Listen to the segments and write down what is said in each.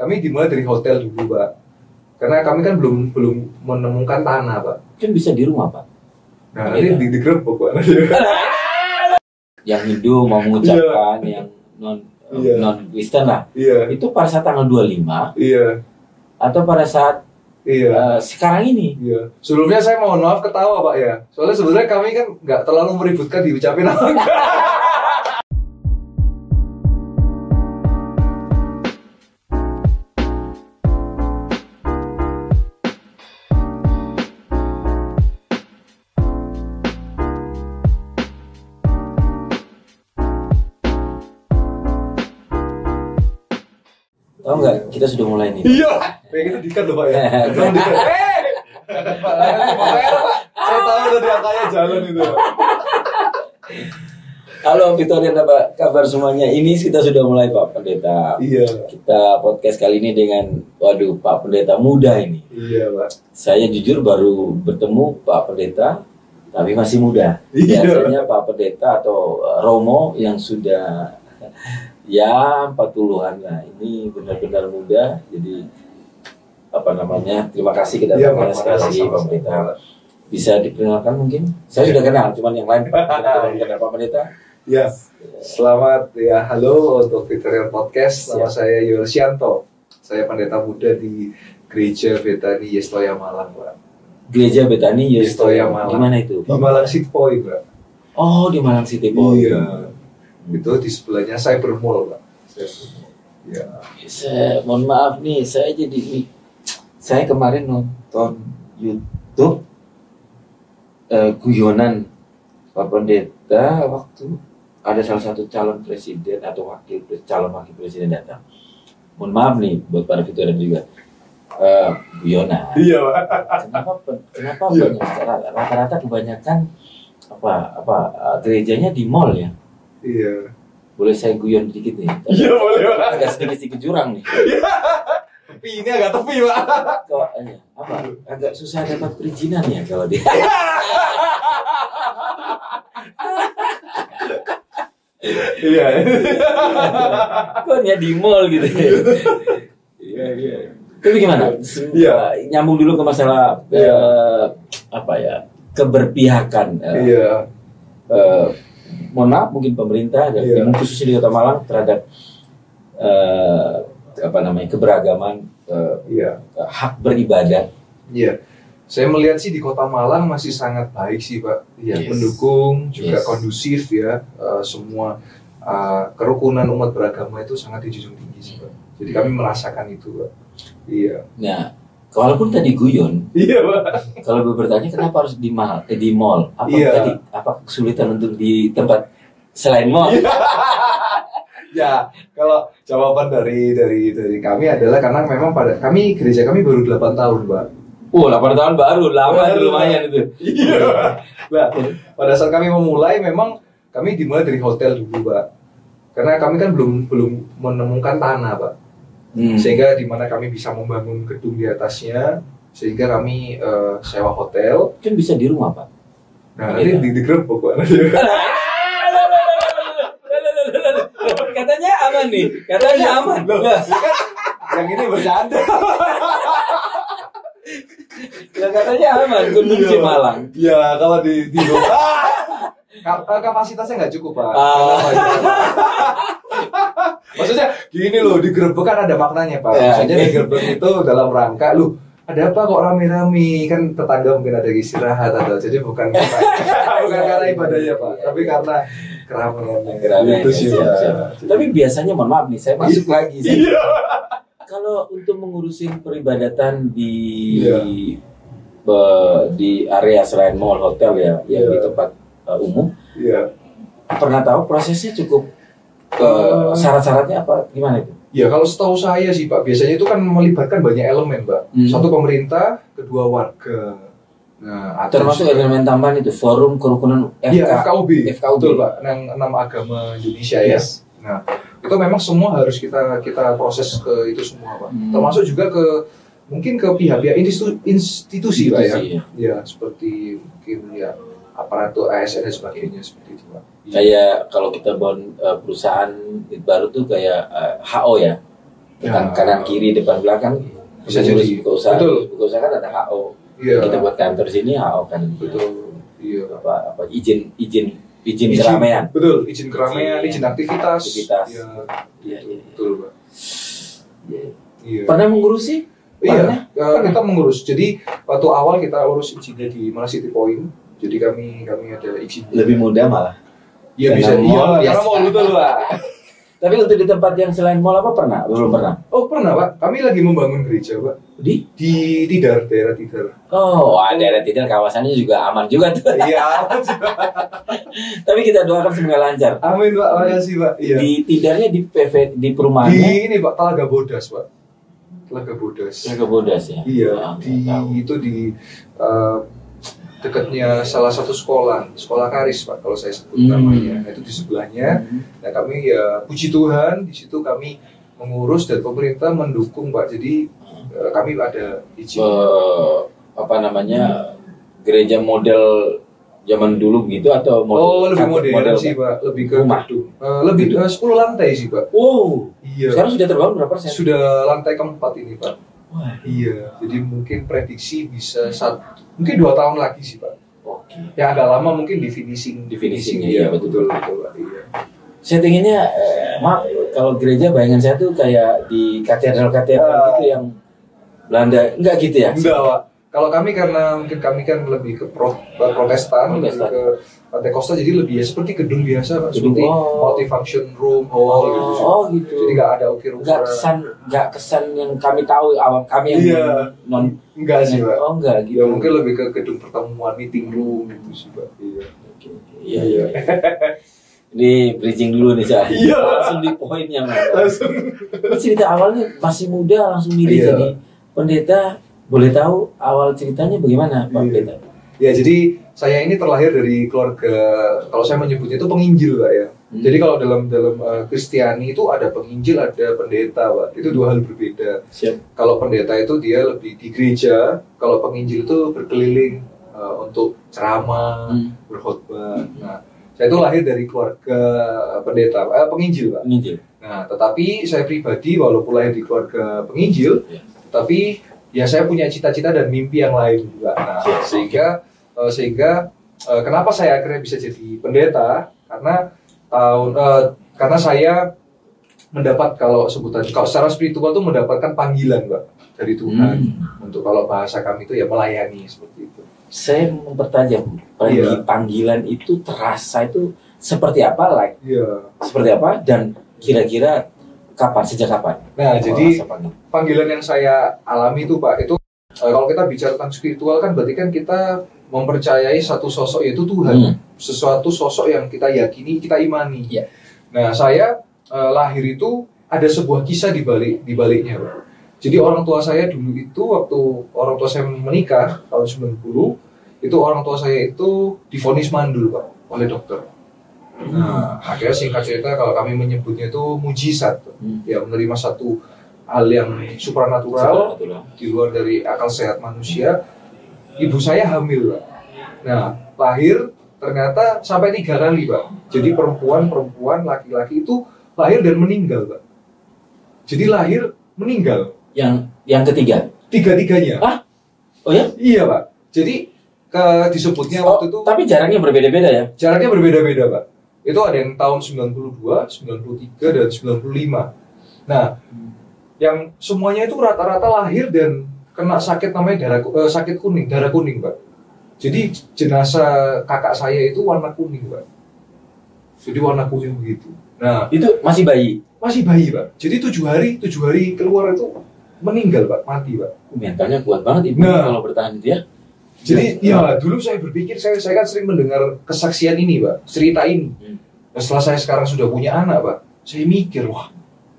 kami dimulai dari hotel dulu, Pak. Karena kami kan belum menemukan tanah, Pak. Kan bisa di rumah, Pak. Nah, ini digerebek, Pak. Yang Hindu mau mengucapkan yang non Kristen lah. Iya. Itu pada saat tanggal 25. Iya. Atau pada saat sekarang ini. Iya. Sebelumnya saya mohon maaf ketawa, Pak ya. Soalnya sebenarnya kami kan nggak terlalu meributkan diucapin apa. Tahu nggak? Kita sudah mulai nih. Iya. Kayak gitu dikat loh, Pak ya. Belum dikat. Pak, saya tahu tadi angkanya jalan itu. Halo Victoria, apa kabar semuanya? Ini kita sudah mulai Pak Pendeta. Iya. Kita podcast kali ini dengan, waduh, Pak Pendeta muda ini. Iya, Pak. Saya jujur baru bertemu Pak Pendeta, tapi masih muda. Iya. Biasanya Pak Pendeta atau Romo yang sudah ya 40-an lah. Ini benar-benar muda. Jadi terima kasih kita sekali Pak Pendeta. Bisa diperkenalkan mungkin? Saya sudah kenal, cuman yang lain kenal Pak Pendeta. Ya, selamat ya, halo untuk Victoria Podcast. Nama saya Yulsianto. Saya pendeta muda di Gereja Betani Yestoya Malang, Pak. Gereja Betani Yestoya Malang. Di mana itu? Di Malang City Point, Pak. Oh, di Malang City Point. Iya. Itu di sebelahnya Cyber Mall, Pak. Ya. Mohon maaf nih, saya kemarin nonton YouTube guyonan Pak Pendeta waktu ada salah satu calon presiden atau calon wakil presiden datang. Mohon maaf nih buat para Victorian juga. Guyonan. Iya, Pak. Kenapa banyak rata-rata kebanyakan gerejanya di mall ya? Iya. Boleh saya guyon dikit nih? Iya, boleh, Pak. Agak sedikit jurang nih. Tepi ini agak tepi, Pak. Kok agak susah dapat perizinan ya kalau dia. Iya. Kok ya di mall gitu. Iya. Tapi gimana? Iya. Nyambung dulu ke masalah keberpihakan. Iya. Mohon maaf mungkin pemerintah dan khususnya di Kota Malang terhadap keberagaman hak beribadah. Iya. Saya melihat sih di Kota Malang masih sangat baik sih, Pak. Iya, mendukung juga kondusif ya. Semua kerukunan umat beragama itu sangat dijunjung tinggi sih, Pak. Jadi kami merasakan itu, Pak. Iya. Nah, walaupun tadi guyon. Iya, Pak. Kalau gue bertanya kenapa harus di mall? Apa kesulitan untuk di tempat selain mall? Ya, kalau jawaban dari kami adalah karena memang gereja kami baru 8 tahun, Pak. 8 tahun baru, lama lumayan itu. Iya. Nah, pada saat kami memulai memang kami dimulai dari hotel dulu, Pak. Karena kami kan belum menemukan tanah, Pak. Sehingga di mana kami bisa membangun gedung di atasnya, sehingga kami sewa hotel. Kan bisa di rumah, Pak. Nah, ini digerebek, Pak. Katanya aman nih, katanya aman. Yang ini bercanda. Katanya aman, kondisi Malang. Ya, kalau di kapasitasnya nggak cukup, Pak. Maksudnya gini loh, digerebek kan ada maknanya, Pak. Maksudnya digerebek itu dalam rangka ada apa kok rame-rame, kan tetangga mungkin ada istirahat atau jadi bukan karena ibadahnya, Pak, tapi karena keramaian itu sih, Pak. Tapi biasanya mohon maaf nih, saya masuk lagi sih. Kalau untuk mengurusin peribadatan di area selain mall, hotel di tempat umum, pernah tahu prosesnya cukup syarat-syaratnya apa gimana itu? Ya, kalau setahu saya sih, Pak, biasanya itu kan melibatkan banyak elemen, Pak. Satu pemerintah, kedua warga. Nah, termasuk elemen tambahan itu forum kerukunan FKUB. Betul, Pak. Yang 6 agama Indonesia ya. Nah, itu memang semua harus kita proses ke itu semua, Pak. Termasuk juga mungkin ke pihak-pihak institusi, Pak ya. Ya, seperti mungkin aparatur ASN dan sebagainya seperti itu, Pak. Kayak kalau kita bangun perusahaan baru tuh kayak HO ya, kanan kiri depan belakang bisa jadi buka usaha. Betul. Buka usaha kan ada HO. Iya. Kita buat kantor sini HO kan. Betul. Iya. Apa izin keramaian. Betul, izin keramaian, izin aktivitas. Iya. Iya. Betul, Pak. Iya. Pernah mengurusi? Iya, kita mengurus. Jadi waktu awal kita urus izinnya di Malang City Point. Jadi kami ada izin. Lebih mudah malah. Iya bisa. Iya, karena mall betul, Pak. Tapi untuk di tempat yang selain mall apa pernah? Belum pernah. Oh, pernah, Pak. Kami lagi membangun gereja, Pak. Di Tidar, daerah Tidar. Oh, daerah Tidar kawasannya juga aman juga tuh. Iya, aman juga. Tapi kita doakan semoga lancar. Amin, Pak. Makasih, Pak. Iya. Di Tidarnya di PV di perumahannya. Di ini, Pak, Telaga Bodas, Pak. Telaga Bodas ya. Iya, itu di dekatnya salah satu sekolah Karis, Pak, kalau saya sebut namanya. Itu di sebelahnya. Nah, kami ya puji Tuhan di situ kami mengurus dan pemerintah mendukung, Pak. Jadi kami ada izin. Gereja model zaman dulu gitu atau model? Lebih modern sih, Pak. Lebih ke gedung. Lebih 10 lantai sih, Pak. Wow. Iya. Sekarang sudah terbangun berapa persen? Sudah lantai keempat ini, Pak. Wah. Iya. Jadi mungkin prediksi bisa mungkin 2 tahun lagi sih, Pak. Oke. Ya agak lama mungkin di finishingnya. Iya, betul, Pak. Iya. Settinginnya, kalau gereja bayangan saya tuh kayak di katedral gitu yang Belanda, enggak gitu ya? Enggak, Pak. Kalau kami karena mungkin kami kan lebih ke Protestan. Lebih ke Pentakosta, jadi lebih ya seperti gedung biasa, Pak. Seperti multifunction room, hall gitu. Oh gitu. Jadi nggak ada ukir-ukir. Nggak kesan yang kami tahu kami yang non. Enggak sih, Pak. Oh enggak gitu. Ya mungkin lebih ke gedung pertemuan, meeting room gitu sih, Pak. Iya. Iya. Ini bridging dulu nih, saya. Iya. Langsung di poinnya, langsung. Cerita awalnya masih muda langsung milih jadi pendeta. Boleh tahu awal ceritanya bagaimana, Pak Pendeta? Ya, jadi saya ini terlahir dari keluarga, kalau saya menyebutnya itu penginjil, Pak ya. Jadi kalau dalam Kristiani itu ada penginjil, ada pendeta, Pak. Itu 2 hal berbeda. Siap. Kalau pendeta itu dia lebih di gereja, kalau penginjil itu berkeliling untuk ceramah, berkhotbah. Nah, saya itu lahir dari keluarga penginjil, Pak. Penginjil. Nah, tetapi saya pribadi walaupun lahir di keluarga penginjil, tapi ya saya punya cita-cita dan mimpi yang lain juga. Nah, sehingga kenapa saya akhirnya bisa jadi pendeta? Karena saya mendapat kalau secara spiritual itu mendapatkan panggilan, Pak, dari Tuhan untuk kalau bahasa kami itu ya melayani seperti itu. Saya mempertajam panggilan itu terasa itu seperti apa, seperti apa dan kira-kira sejak kapan? Nah, jadi panggilan yang saya alami itu, Pak, itu kalau kita bicara tentang spiritual kan berarti kan kita mempercayai satu sosok yaitu Tuhan, sesuatu sosok yang kita yakini, kita imani. Nah, saya lahir itu ada sebuah kisah di baliknya, Pak. Jadi orang tua saya dulu itu waktu orang tua saya menikah tahun 90, itu orang tua saya itu divonis mandul, Pak, oleh dokter. Nah, akhirnya singkat cerita kalau kami menyebutnya itu mujizat, ya menerima satu hal yang supranatural di luar dari akal sehat manusia. Ibu saya hamil, Pak. Nah, lahir ternyata sampai 3 kali, Pak. Jadi perempuan, laki-laki itu lahir dan meninggal, Pak. Jadi lahir meninggal. Yang ketiga? Tiga-tiganya. Oh ya? Iya, Pak. Jadi disebutnya waktu itu. Tapi jaraknya berbeda-beda ya? Jaraknya berbeda-beda, Pak. Itu ada yang tahun 92, 93, dan 95. Nah, yang semuanya itu rata-rata lahir dan kena sakit namanya sakit kuning, darah kuning, Pak. Jadi jenazah kakak saya itu warna kuning, Pak. Jadi warna kuning begitu. Nah, itu masih bayi? Masih bayi, Pak. Jadi 7 hari keluar itu meninggal, Pak, mati, Pak. Mentalnya kuat banget ibu kalau bertahan itu ya. Jadi dulu saya berpikir, saya kan sering mendengar kesaksian ini, Pak, cerita ini. Nah, setelah saya sekarang sudah punya anak, Pak, saya mikir, wah,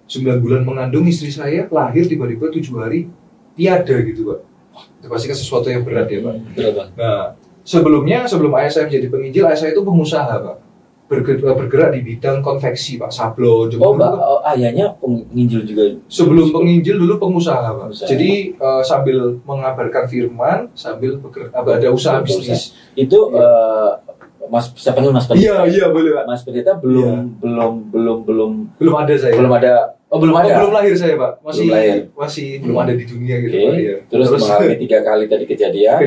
9 bulan mengandung istri saya, lahir tiba-tiba 7 hari tiada gitu, Pak. Wah, itu pasti kan sesuatu yang berat ya, Pak. Nah, sebelum ayah saya menjadi penginjil, ayah saya itu pengusaha, Pak. Bergerak di bidang konveksi, Pak, sablon. Ayahnya penginjil juga. Sebelum penginjil dulu pengusaha, Pak. Jadi sambil mengabarkan firman, sambil ada usaha bisnis. Itu Mas, saya panggil Mas Pendeta. Iya boleh, Pak. Mas Pendeta belum ada saya. Belum ada Oh, belum ada. Belum lahir saya, Pak. Belum ada di dunia gitu, Pak. Ya. Terus mengalami 3 kali tadi kejadian.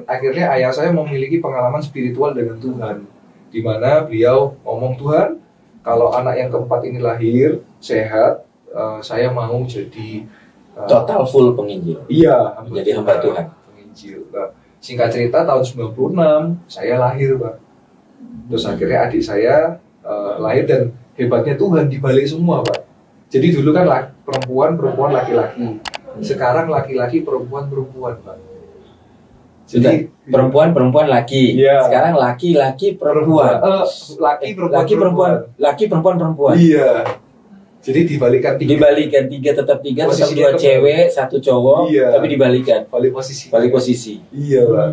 Akhirnya ayah saya memiliki pengalaman spiritual dengan Tuhan, di mana beliau ngomong, Tuhan, kalau anak yang keempat ini lahir sehat, saya mau jadi total full penginjil. Iya, menjadi hamba Tuhan. Penginjil. Nah, singkat cerita tahun 96 saya lahir, Pak. Terus akhirnya adik saya lahir, dan hebatnya Tuhan di balik semua, Pak. Jadi dulu kan perempuan laki-laki. Sekarang laki-laki perempuan, Pak. Jadi perempuan laki. Iya. Sekarang laki perempuan. Laki perempuan. Iya. Jadi dibalikan 3 tetap 2 cewek, 1 cowok, iya. Tapi dibalikan. Balik posisi. Iya, Pak.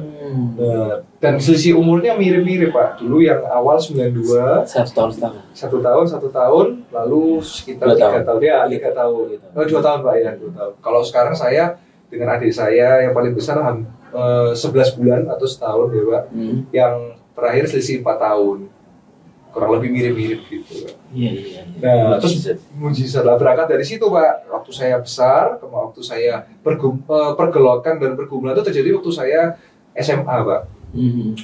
Nah, dan selisih umurnya mirip-mirip, Pak. Dulu yang awal 92, 1 tahun setengah. 1 tahun, lalu sekitar 3 tahun. Ya, 3 tahun. 2 tahun, Pak, ya, 2 tahun. Kalau sekarang saya dengan adik saya yang paling besar 11 bulan atau setahun ya, Pak. Yang terakhir selisih 4 tahun. Kurang lebih mirip-mirip gitu. Iya. Nah, terus mujizat lah berangkat dari situ, Pak. Waktu saya besar, waktu saya pergelokan dan pergumulan itu terjadi waktu saya SMA, Pak.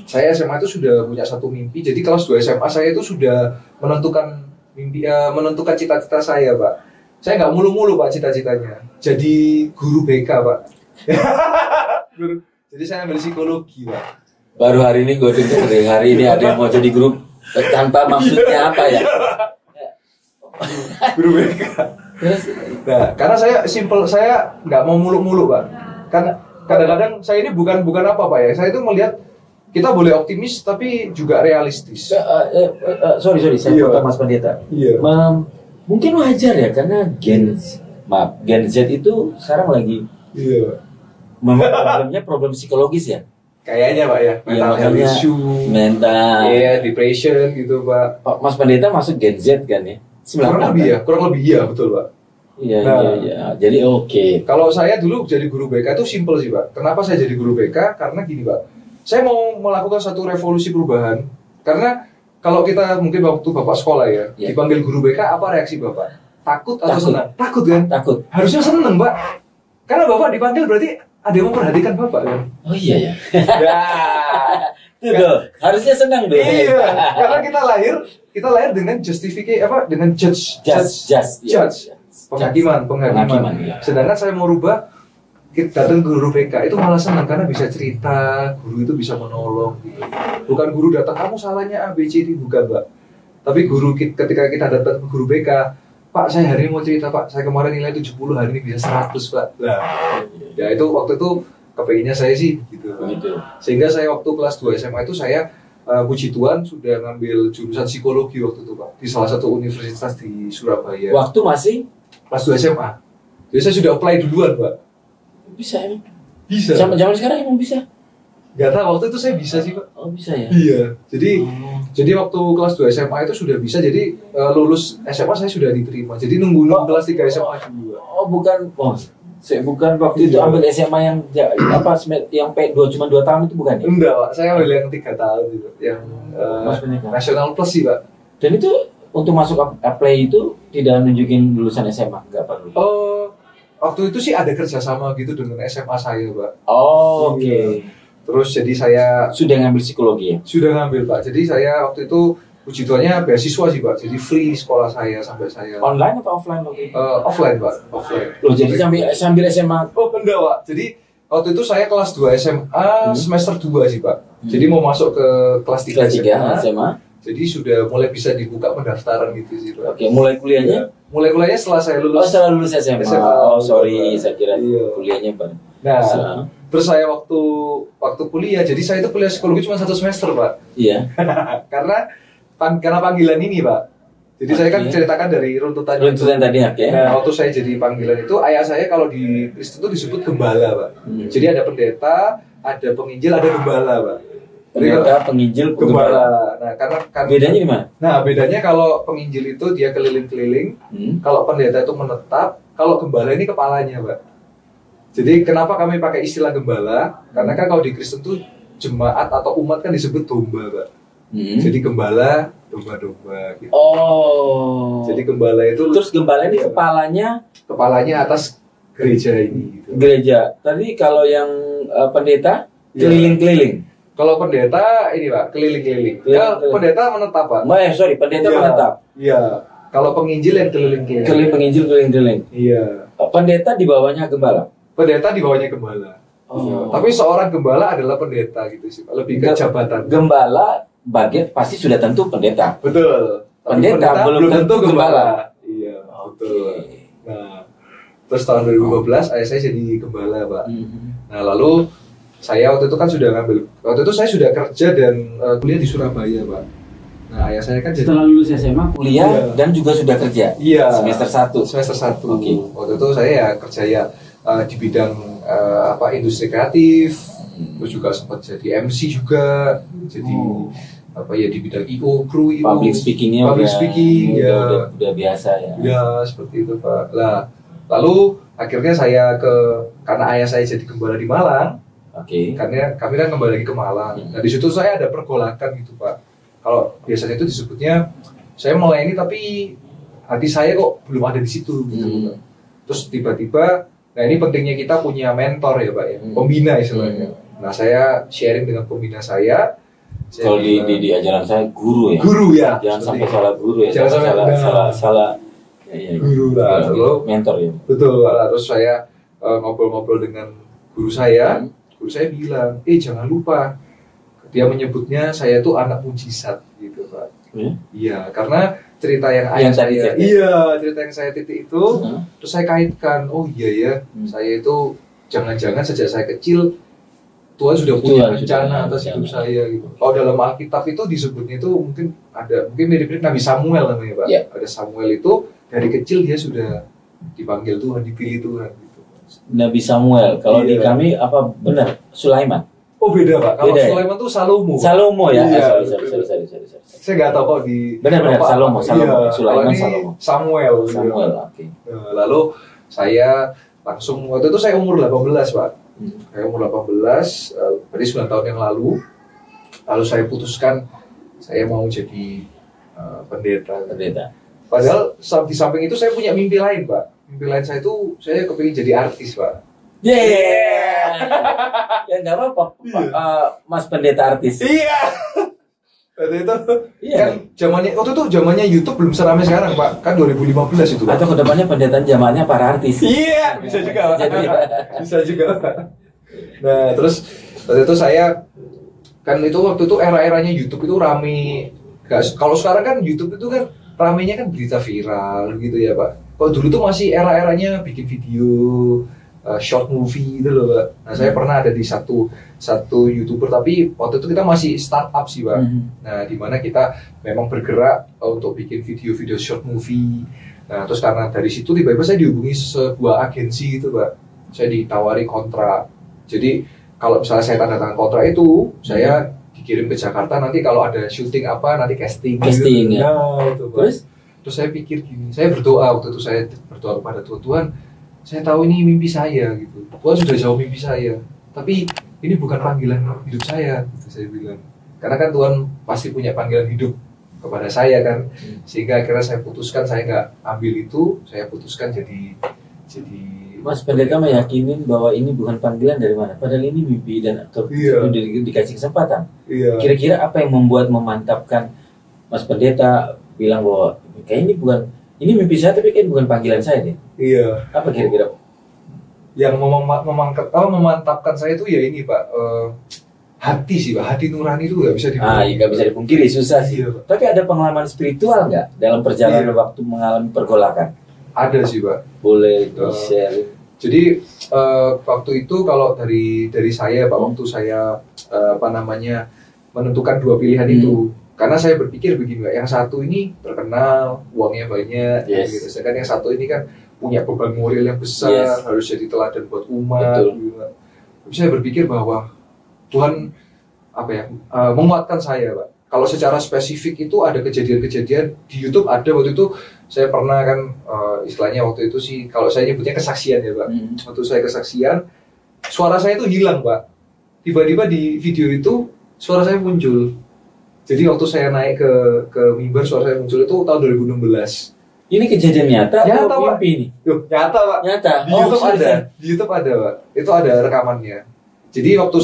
Saya SMA itu sudah punya satu mimpi. Jadi kelas 2 SMA saya itu sudah menentukan mimpi, menentukan cita-cita saya, Pak. Saya nggak mulu-mulu, Pak, cita-citanya. Jadi guru BK, Pak. Jadi saya ambil psikologi, Pak. Baru hari ini gue dengar, hari ini ada yang mau jadi guru. Tanpa maksudnya apa ya? Guru BK. Nah, karena saya nggak mau muluk-muluk, Pak. Karena kadang-kadang saya ini bukan apa, Pak, ya. Saya itu melihat kita boleh optimis tapi juga realistis. Sorry, saya potong Mas Pendeta. Iya. Mungkin wajar ya, karena Gen Z itu sekarang lagi. Iya. Problemnya problem psikologis ya. Kayaknya, Pak, ya, mental health issue, depression gitu, Pak. Mas Pendeta masuk Gen Z kan ya? Kurang lebih ya, betul, Pak. Iya. Jadi oke. Kalau saya dulu jadi guru BK itu simple sih, Pak. Kenapa saya jadi guru BK? Karena gini, Pak. Saya mau melakukan satu revolusi perubahan. Karena kalau kita mungkin waktu Bapak sekolah ya, dipanggil guru BK, apa reaksi Bapak? Takut atau senang? Takut kan? Takut. Harusnya senang, Pak. Karena Bapak dipanggil berarti ada yang memperhatikan Bapak kan? Oh iya ya. Tuh, harusnya senang deh. Iya, karena kita lahir dengan dengan judge. Penghakiman. Ya. Sedangkan saya mau rubah, kita datang guru BK itu malah senang karena bisa cerita, guru itu bisa menolong gitu. Bukan guru datang kamu salahnya A B C D, bukan, Pak. Tapi guru ketika kita datang ke guru BK, Pak, saya hari ini mau cerita, Pak. Saya kemarin nilai 70, hari ini bisa 100, Pak. Nah, ya itu waktu itu kepengennya saya sih gitu. Sehingga saya waktu kelas 2 SMA itu saya puji Tuhan sudah ngambil jurusan psikologi waktu itu, Pak, di salah satu universitas di Surabaya. Waktu masih kelas 2 SMA. Jadi saya sudah apply duluan, Pak. Bisa emang? Bisa. Zaman sekarang emang bisa? Gak tahu, waktu itu saya bisa sih, Pak. Oh, bisa ya? Iya. Jadi waktu kelas 2 SMA itu sudah bisa. Jadi lulus SMA saya sudah diterima. Jadi nunggu kelas 3 SMA dulu. Oh, bukan. Oh, saya bukan waktu itu ambil SMA yang yang P2 cuma 2 tahun itu bukan ya? Enggak, Pak. Saya ambil yang 3 tahun gitu. Yang nasional plus sih, Pak. Dan itu untuk masuk apply itu tidak nunjukin lulusan SMA, enggak perlu. Oh, waktu itu sih ada kerjasama gitu dengan SMA saya, Pak. Oh, oke. Okay. Terus jadi saya sudah ngambil psikologi ya? Sudah ngambil, Pak. Jadi saya waktu itu puji Tuhannya beasiswa sih, Pak. Jadi free sekolah saya sampai saya. Online atau offline waktu itu? Offline, Pak. Offline. Loh, jadi sambil SMA? Oh, enggak, Pak. Jadi waktu itu saya kelas 2 SMA semester 2 sih, Pak. Jadi mau masuk ke kelas 3 SMA. Jadi sudah mulai bisa dibuka pendaftaran gitu sih, Pak. Oke, mulai kuliahnya? Mulai kuliahnya setelah saya lulus. Oh, setelah lulus SMA. Oh, sorry, saya kira kuliahnya, Pak. Nah, terus saya waktu kuliah, jadi saya itu kuliah psikologi cuma 1 semester, Pak. Iya. karena panggilan ini, Pak. Jadi saya kan ceritakan dari runtutan tadi, oke. Nah, waktu saya jadi panggilan itu, ayah saya kalau di Kristen itu disebut gembala, Pak. Jadi ada pendeta, ada penginjil, ada gembala, Pak. Pendeta, penginjil, gembala. Nah, karena bedanya di mana? Nah, bedanya kalau penginjil itu dia keliling-keliling, kalau pendeta itu menetap, kalau gembala ini kepalanya, Pak. Jadi kenapa kami pakai istilah gembala? Karena kan kalau di Kristen tuh jemaat atau umat kan disebut domba, Pak. Jadi gembala domba-domba gitu. Oh. Jadi gembala itu Terus gembala ini kepalanya atas gereja ini gitu. gereja. Tadi kalau yang pendeta Iya. keliling-keliling. Kalau pendeta ini Pak, keliling-keliling. Ya, pendeta menetap Pak. Pendeta Iya. menetap. Iya. Kalau penginjil yang keliling-keliling. Keliling penginjil keliling-keliling. Iya. Pendeta di bawahnya gembala. Pendeta di bawahnya gembala. Oh. Iya. Tapi seorang gembala adalah pendeta gitu sih Pak. Lebih ke jabatan. Gembala bagian pasti sudah tentu pendeta. Betul. Tapi Pendeta belum tentu gembala. Iya, betul. Nah, terus tahun 2015 ayah saya jadi gembala Pak. Nah, lalu saya waktu itu kan sudah waktu itu saya sudah kerja dan kuliah di Surabaya Pak. Nah, ayah saya kan Setelah lulus SMA kuliah Iya. dan juga sudah kerja. Iya. Semester 1. Semester 1. Oke. Waktu itu saya ya kerja ya di bidang industri kreatif, terus juga sempat jadi MC juga, jadi di bidang IO, kru IO, Public speakingnya public speaking ya. udah biasa ya. Ya, seperti itu Pak. Lah, lalu akhirnya karena ayah saya jadi gembala di Malang, Oke. karena kami kan kembali lagi ke Malang. Nah, di situ saya ada pergolakan gitu Pak. Kalau biasanya itu disebutnya saya melayani tapi hati saya kok belum ada di situ gitu. Terus tiba-tiba, nah ini pentingnya kita punya mentor ya Pak ya, pembina istilahnya. Nah, saya sharing dengan pembina saya. Kalau di ajaran saya guru ya. Guru ya. Jangan sampai salah guru ya. Jangan sampai salah. Ya. Guru lah. Lalu mentor ya. betul. Terus saya ngobrol-ngobrol dengan guru saya. Guru saya bilang, jangan lupa. Dia menyebutnya saya tuh anak mujizat gitu Pak. Iya, karena cerita yang ayah saya, cerita yang saya titik itu, terus saya kaitkan, oh iya ya, saya itu jangan-jangan sejak saya kecil Tuhan sudah punya rencana atas hidup saya gitu. Kalau dalam Alkitab itu disebutnya itu mungkin mirip-mirip Nabi Samuel namanya Pak. Yeah. Ada Samuel itu dari kecil dia sudah dipanggil Tuhan, dipilih Tuhan gitu. Nabi Samuel. Kalau di kami apa benar? Sulaiman. Oh beda Pak. Kalau Beda, Sulaiman tuh Salomo. Salomo ya. Iya, Sorry. Saya nggak tahu kok di Benar Salomo. Iya, Sulaiman Salomo. Samuel. Oke. Lalu saya langsung waktu itu saya umur 18 Pak. Saya umur 18, berarti 9 tahun yang lalu saya putuskan saya mau jadi pendeta. Padahal di samping itu saya punya mimpi lain Pak. Mimpi lain saya itu saya kepingin jadi artis Pak. Ya nggak apa-apa. Mas pendeta artis. Iya. Waktu itu kan waktu itu zamannya YouTube belum seramai sekarang Pak. Kan 2015 itu Pak. Atau kedepannya pendeta zamannya para artis. Iya, bisa juga Pak. Bisa juga Pak. Nah, terus waktu itu saya kan waktu itu era-eranya YouTube itu rame. Kalau sekarang kan YouTube itu kan ramenya kan berita viral gitu ya Pak. Kalau dulu tuh masih era-eranya bikin video short movie gitu loh Pak. Nah, saya pernah ada di satu YouTuber, tapi waktu itu kita masih startup sih Pak. Nah, di mana kita memang bergerak untuk bikin video-video short movie. Nah, terus karena dari situ tiba-tiba saya dihubungi sebuah agensi gitu Pak. Saya ditawari kontrak. Jadi kalau misalnya saya tanda tangan kontrak itu, saya dikirim ke Jakarta, nanti kalau ada syuting apa nanti casting gitu. Ya. Nah, itu Pak. Terus saya pikir gini, saya berdoa waktu itu, saya berdoa kepada Tuhan, saya tahu ini mimpi saya gitu. Tuhan sudah jauh mimpi saya, tapi ini bukan panggilan hidup saya, gitu saya bilang. Karena kan Tuhan pasti punya panggilan hidup kepada saya kan, sehingga akhirnya saya putuskan saya nggak ambil itu, saya putuskan jadi. Mas pendeta meyakinin bahwa ini bukan panggilan dari mana, padahal ini mimpi dan dikasih kesempatan. Iya. Kira-kira apa yang memantapkan Mas pendeta bilang bahwa kayak ini mimpi saya tapi kayak bukan panggilan saya deh. Iya. Apa kira-kira? Yang memantapkan saya itu ya ini Pak, hati sih Pak, hati nurani itu nggak bisa dipungkiri. Nggak bisa dipungkiri, susah sih. Iya, Pak. Tapi ada pengalaman spiritual nggak dalam perjalanan waktu mengalami pergolakan? Ada sih Pak. Boleh di-share. Jadi waktu itu kalau dari saya Pak, waktu saya menentukan dua pilihan itu. Karena saya berpikir begini Pak, yang satu ini terkenal, uangnya banyak, gitu. Sedangkan yang satu ini kan punya beban moral yang besar, harus jadi teladan buat umat. Gitu. Tapi saya berpikir bahwa Tuhan menguatkan saya Pak. Kalau secara spesifik itu ada kejadian-kejadian di YouTube, ada waktu itu saya pernah kan istilahnya waktu itu sih kalau saya nyebutnya kesaksian ya Pak. Waktu saya kesaksian, suara saya itu hilang Pak. Tiba-tiba di video itu suara saya muncul. Jadi waktu saya naik ke mimbar suara saya muncul itu tahun 2016. Ini kejadian nyata Nyata, atau Pak. mimpi ini? Nyata, Pak. Nyata. Di YouTube ada. seriusan? Di YouTube ada, Pak. Itu ada rekamannya. Jadi waktu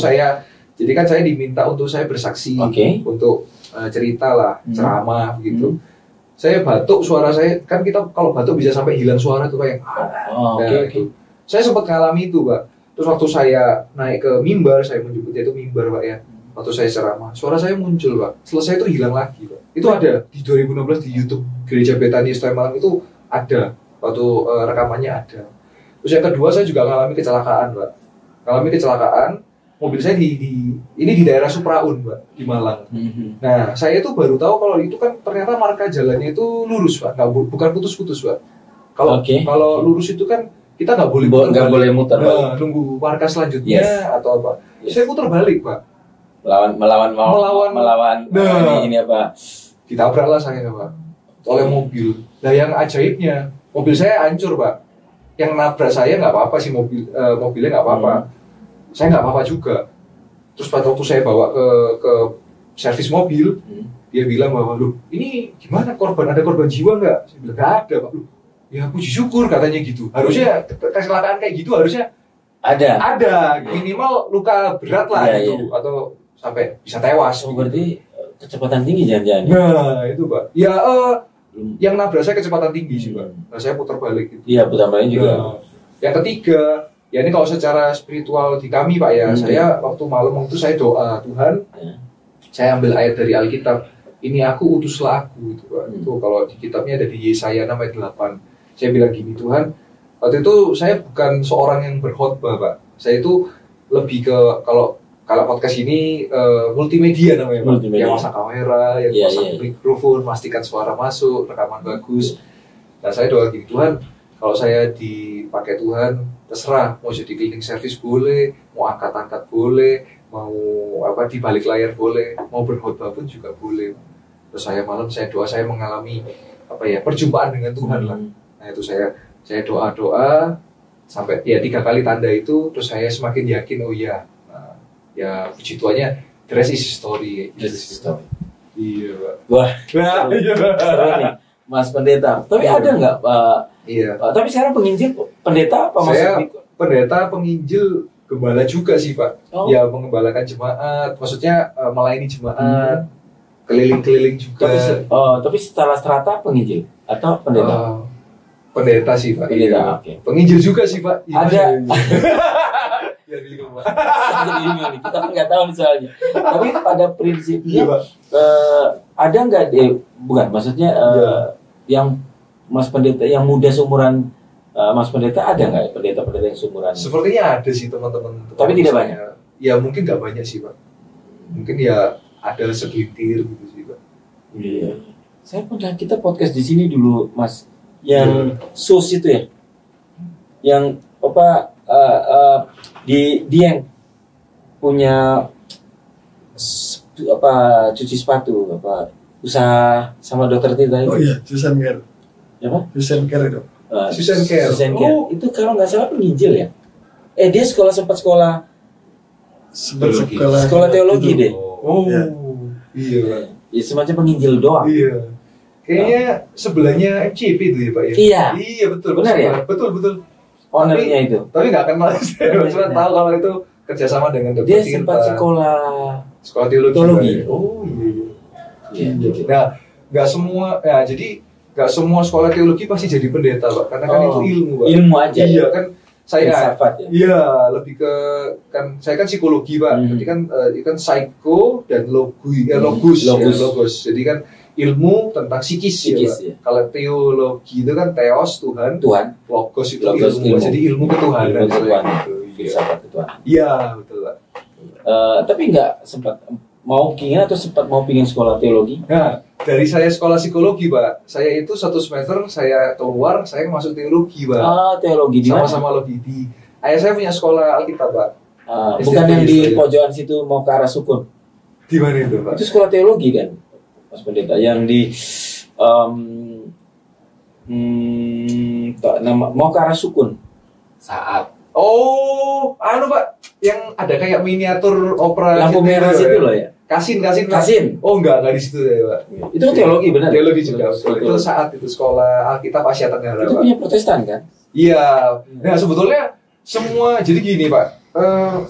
jadi kan saya diminta untuk saya bersaksi, untuk cerita lah, ceramah gitu. Saya batuk, suara saya kan kita kalau batuk bisa sampai hilang suara tuh kayak. Gitu. Saya sempat ngalami itu, Pak. Terus waktu saya naik ke mimbar, saya menyebutnya itu mimbar, Pak ya. Waktu saya ceramah, suara saya muncul, Pak. Selesai itu hilang lagi, Pak. Itu ada di 2016 di YouTube Gereja Betania Setiap Malam itu ada. Waktu rekamannya ada. Terus yang kedua saya juga mengalami kecelakaan, Pak. Mengalami kecelakaan, mobil saya ini di daerah Supraun, Pak, di Malang. Nah, saya itu baru tahu kalau itu kan ternyata marka jalannya itu lurus, Pak. Bukan putus-putus, Pak. Kalau lurus itu kan kita nggak boleh muter, Pak. Nunggu marka selanjutnya atau apa. Saya putar balik, Pak. Melawan ini apa? Ditabraklah saya, Pak, oleh mobil. Nah, yang ajaibnya mobil saya hancur, Pak. Yang nabrak saya nggak apa-apa sih, mobilnya nggak apa-apa. Saya nggak apa-apa juga. Terus pada waktu saya bawa ke servis mobil, dia bilang bahwa, "Loh, ini gimana, ada korban jiwa nggak?" Saya bilang, "Nggak ada, Pak." "Loh, ya puji syukur," katanya gitu. Harusnya kecelakaan kayak gitu harusnya ada minimal luka berat lah gitu, atau sampai bisa tewas. Berarti kecepatan tinggi jangan-jangan. Nah, itu, Pak. Ya, yang nabrak saya kecepatan tinggi sih, Pak. Nah, saya putar balik gitu. Iya, putar balik juga. Yang ketiga, ya ini kalau secara spiritual di kami, Pak ya, saya waktu malam itu saya doa, Tuhan, saya ambil ayat dari Alkitab, ini aku utuslah aku, gitu, Pak. Itu kalau di kitabnya ada di Yesaya 6:8. Saya bilang gini, Tuhan, waktu itu saya bukan seorang yang berkhotbah, Pak. Saya itu lebih ke kalau podcast ini multimedia namanya, Pak. Yang masang kamera, yang masang mikrofon, pastikan suara masuk, rekaman bagus. Nah, saya doa gini, Tuhan, kalau saya dipakai Tuhan, terserah, mau jadi cleaning service boleh, mau angkat-angkat boleh, mau di balik layar boleh, mau berkhotbah pun juga boleh. Terus saya doa, saya mengalami perjumpaan dengan Tuhan lah. Nah, itu saya doa sampai 3 kali tanda itu, terus saya semakin yakin, oh iya. Ya, puji Tuhannya, the rest is history. Iya, Pak. Wah, seru nih, Mas Pendeta. Tapi ada nggak, tapi sekarang penginjil pendeta apa? Saya pendeta, penginjil, gembala juga sih, Pak. Ya, mengembalakan jemaat, maksudnya melayani jemaat, keliling-keliling juga. Tapi secara strata penginjil atau pendeta? Pendeta sih, Pak. Pendeta, oke. Penginjil juga sih, Pak. Ada. Ya, bingung, Pak. Kita nggak tahu nih soalnya. Tapi pada prinsipnya ada nggak bukan maksudnya yang Mas Pendeta yang muda seumuran Mas Pendeta, ada nggak pendeta-pendeta yang seumuran? Sepertinya ada sih, teman-teman. Tapi tidak banyak. Ya mungkin nggak banyak sih, Pak. Mungkin ya ada segelintir gitu sih, Pak. Iya. Saya pernah kita podcast di sini dulu, Mas, yang sus itu ya, yang dia punya cuci sepatu, usaha sama dokter Tita itu. Oh iya, Susan Care. Apa? Susan Care itu. Susan Care. Itu kalau nggak salah penginjil ya. Dia sekolah sekolah teologi deh. Iya. Ya, semacam penginjil doang. Iya. Kayaknya sebelahnya MCP itu ya, Pak ya. Iya, betul. Benar ya? Betul. Ownernya itu. Tapi nggak kenal. Saya cuma tahu kalau itu kerjasama dengan dokter. Dia sempat sekolah teologi. Oh iya. Nah, nggak semua sekolah teologi pasti jadi pendeta, Pak. Karena kan itu ilmu, Pak. Ilmu aja. Iya kan. Saya ya? Lebih ke saya kan psikologi, Pak. Jadi kan psycho dan logos. Jadi kan ilmu tentang psikis ya. Kalau teologi itu kan theos Tuhan, logos itu ilmu. Jadi ilmu ketuhanan. Filsafat ketuhanan. Iya, betul, Pak. Tapi nggak sempat mau pingin sekolah teologi? Nah, dari saya sekolah psikologi, Pak. Saya itu 1 semester saya keluar, saya masuk teologi, Pak. Teologi di mana? Sama logi di. Ayah saya punya sekolah Alkitab, Pak. Bukan yang di pojokan situ mau ke arah Sukun. Di mana itu, Pak? Itu sekolah teologi kan, Mas Pendeta, yang di mau ke arah Sukun. Pak, yang ada kayak miniatur opera lampu merah situ loh ya. Kasin. Oh enggak di situ ya Pak. Itu teologi benar. Teologi juga. Itu saat itu sekolah Alkitab Asia Tenggara. Itu punya Protestan kan? Iya. Nah sebetulnya semua jadi gini Pak.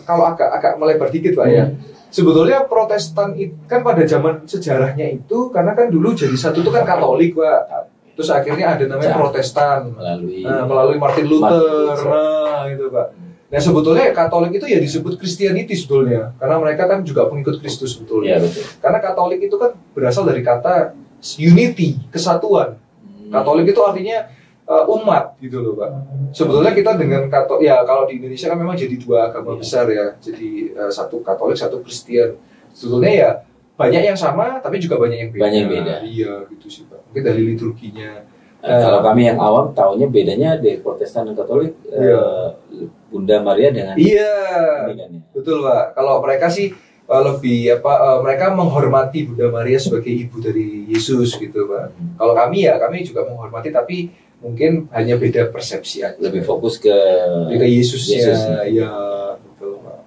Kalau agak melebar dikit Pak ya. Sebetulnya Protestan itu kan pada zaman sejarahnya itu karena kan dulu jadi satu itu kan Katolik Pak. Terus akhirnya ada namanya Protestan melalui Martin Luther. Nah itu Pak. Nah sebetulnya Katolik itu ya disebut Christianity sebetulnya karena mereka kan juga pengikut Kristus sebetulnya. Ya, betul. Karena Katolik itu kan berasal dari kata unity, kesatuan. Katolik itu artinya umat gitu loh Pak. Sebetulnya kita dengan ya kalau di Indonesia kan memang jadi dua agama besar ya. Jadi satu Katolik, satu Kristen. Sebetulnya ya banyak yang sama tapi juga banyak yang beda. Banyak yang beda. Iya gitu sih Pak. Mungkin dari liturginya. Kalau kami yang awam taunya bedanya dari Protestan dan Katolik Bunda Maria dengan betul Pak. Kalau mereka sih lebih mereka menghormati Bunda Maria sebagai ibu dari Yesus gitu Pak. Kalau kami juga menghormati tapi mungkin hanya beda persepsi aja. Lebih fokus ke Yesusnya. Ya betul Pak.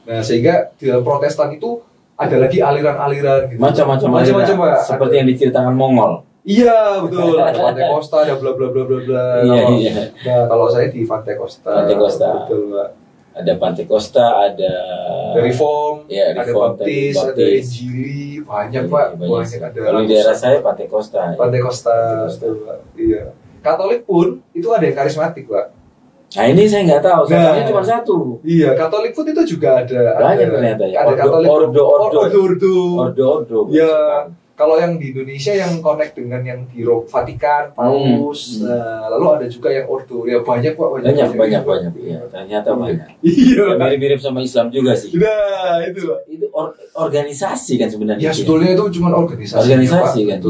Nah sehingga di dalam Protestan itu ada lagi aliran-aliran gitu. Macam-macam Pak. Seperti yang diceritakan Mongol. Iya betul, ada Pantai Costa, ada bla bla bla bla bla. Iya. Nah kalau saya di Pantai Costa. Betul Pak. Ada Pantai Costa, ada Reform, ada Baptis, ada Injili, banyak Pak, banyak ada. Kalau di daerah saya Pantai Costa. Pantai Costa, betul Pak. Iya. Katolik pun itu ada yang karismatik Pak. Nah ini saya nggak tahu, soalnya cuma satu. Iya, Katolik pun itu juga ada. Banyak ternyata ya. Ada Katolik ordo. Ya. Kalau yang di Indonesia yang connect dengan yang di Vatikan, Paus, lalu ada juga yang ordo. Ya banyak Pak, banyak. Iya, ternyata banyak. Iya. Mirip-mirip sama Islam juga sih. Nah, itu Pak. Itu organisasi kan sebenarnya. Ya sebetulnya itu cuma organisasi. Organisasi kan.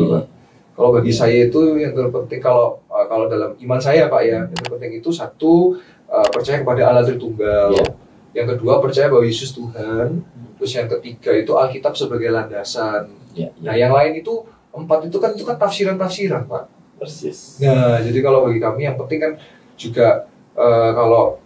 Kalau bagi saya itu yang terpenting kalau dalam iman saya Pak ya, yang terpenting itu satu percaya kepada Allah Tritunggal. Yeah. Yang kedua percaya bahwa Yesus Tuhan. Terus yang ketiga itu Alkitab sebagai landasan. Yeah. Nah, yang lain itu 4 itu kan tafsiran-tafsiran Pak. Persis. Nah, jadi kalau bagi kami yang penting kan juga kalau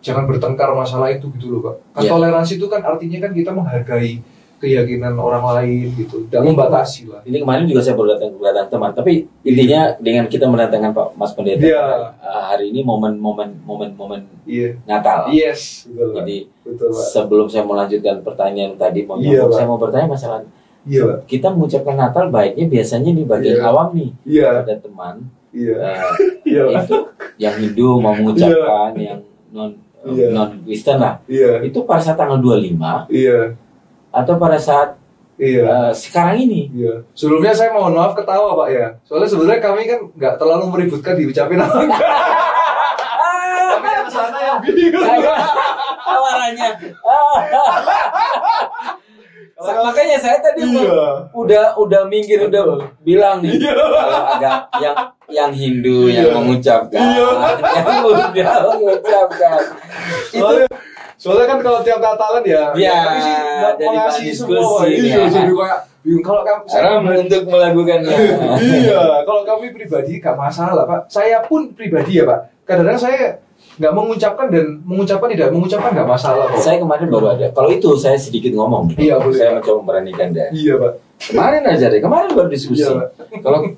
jangan bertengkar masalah itu gitu loh Pak. Kan toleransi itu kan artinya kan kita menghargai keyakinan orang lain gitu, tidak membatasi lah. Ini kemarin juga saya baru datang teman, tapi intinya dengan kita mendatangkan Pak Mas Pendeta hari ini momen Natal. Yes, betul. Jadi sebelum saya melanjutkan pertanyaan tadi, saya mau bertanya masalah. Kita mengucapkan Natal baiknya biasanya di bagian awam nih, ada teman itu yang Hindu mau mengucapkan, yang non Kristen lah, itu pada saat tanggal 25. Atau pada saat sekarang ini. Sebelumnya saya mohon maaf ketawa Pak ya. Soalnya sebenarnya kami kan nggak terlalu meributkan diucapin apa. Tapi yang sana yang bingung. Tawarannya. Makanya saya tadi udah minggir udah bilang nih agak yang Hindu yang mengucapkan, yang Buddha mengucapkan. Soalnya kan kalau tiap Natalan kami sih mengasih semua. Jadi kayak bingung kalau kamu untuk melakukannya. Kalau kami pribadi gak masalah Pak. Saya pun pribadi ya Pak. Kadang-kadang saya nggak mengucapkan dan tidak mengucapkan nggak masalah Pak. Saya kemarin baru ada. Kalau itu saya sedikit ngomong. Iya boleh. Saya mencoba memberanikan deh. Iya Pak. Kemarin baru diskusi.